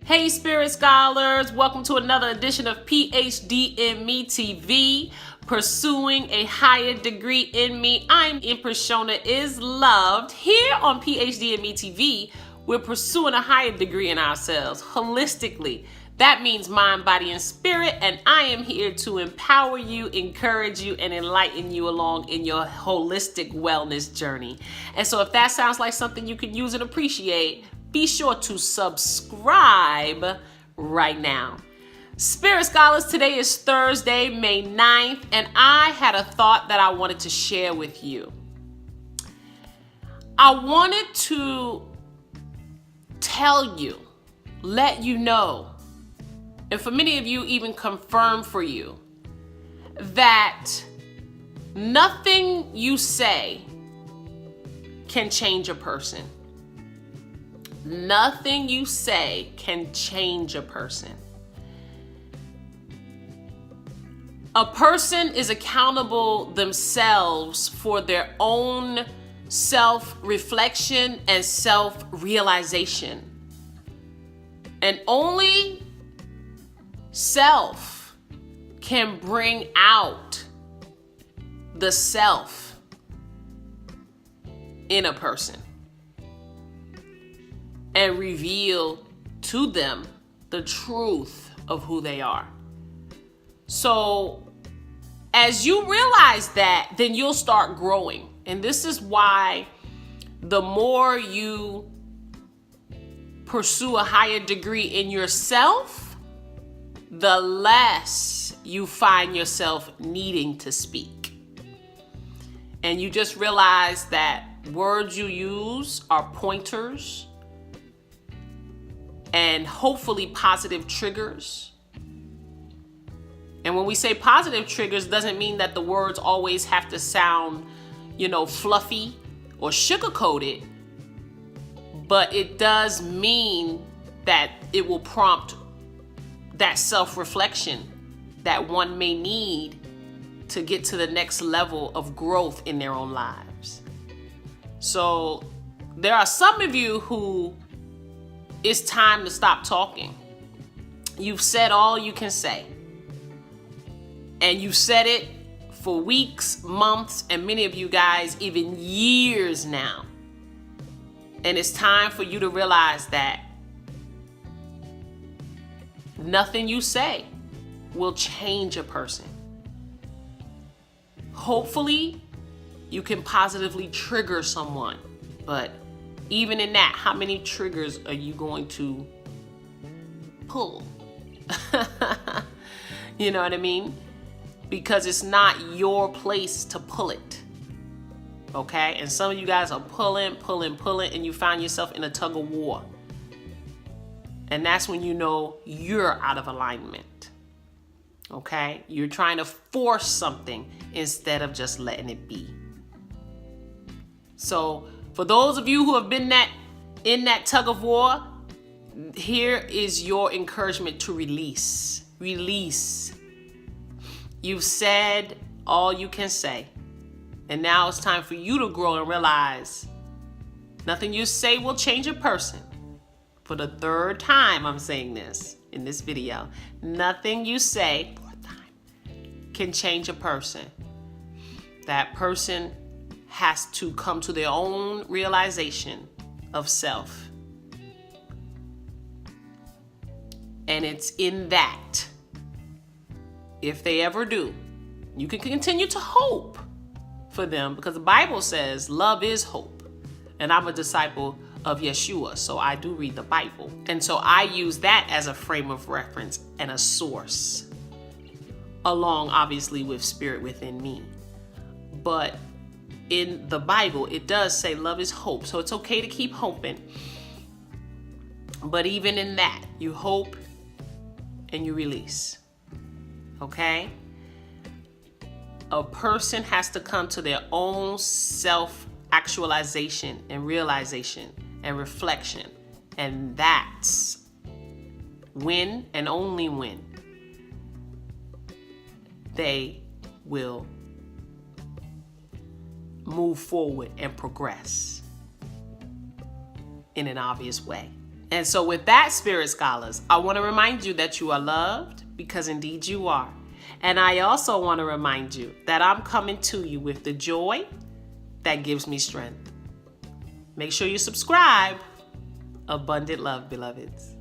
Hey Spirit Scholars, welcome to another edition of PHDinMETV, pursuing a higher degree in me. I'm Empress Shona is loved. Here on PHDinMETV, we're pursuing a higher degree in ourselves, holistically. That means mind, body, and spirit, and I am here to empower you, encourage you, and enlighten you along in your holistic wellness journey. And so if that sounds like something you can use and appreciate, be sure to subscribe right now. Spirit Scholars, today is Thursday, May 9th, and I had a thought that I wanted to share with you. I wanted to tell you, let you know, and for many of you, even confirm for you, that nothing you say can change a person. Nothing you say can change a person. A person is accountable themselves for their own self-reflection and self-realization. And only self can bring out the self in a person and reveal to them the truth of who they are. So as you realize that, then you'll start growing. And this is why the more you pursue a higher degree in yourself, the less you find yourself needing to speak. And you just realize that words you use are pointers and hopefully positive triggers. And when we say positive triggers, doesn't mean that the words always have to sound, fluffy or sugar-coated, but it does mean that it will prompt that self-reflection that one may need to get to the next level of growth in their own lives. So there are some of you who it's time to stop talking. You've said all you can say. And you've said it for weeks, months, and many of you guys even years now. And it's time for you to realize that nothing you say will change a person. Hopefully, you can positively trigger someone, but even in that, how many triggers are you going to pull? You know what I mean? Because it's not your place to pull it. Okay? And some of you guys are pulling, and you find yourself in a tug of war. And that's when you know you're out of alignment. Okay? You're trying to force something instead of just letting it be. So, for those of you who have been in that tug of war, here is your encouragement to release. Release. You've said all you can say. And now it's time for you to grow and realize nothing you say will change a person. For the third time, I'm saying this in this video. Nothing you say, fourth time, can change a person. That person has to come to their own realization of self. And it's in that, if they ever do, you can continue to hope for them, because the Bible says love is hope. And I'm a disciple of Yeshua, so I do read the Bible. And so I use that as a frame of reference and a source, along obviously with spirit within me. But in the Bible, it does say love is hope. So it's okay to keep hoping. But even in that, you hope and you release. Okay? A person has to come to their own self-actualization and realization and reflection. And that's when and only when they will move forward and progress in an obvious way. And so with that, Spirit Scholars, I want to remind you that you are loved, because indeed you are. And I also want to remind you that I'm coming to you with the joy that gives me strength. Make sure you subscribe. Abundant love, beloveds.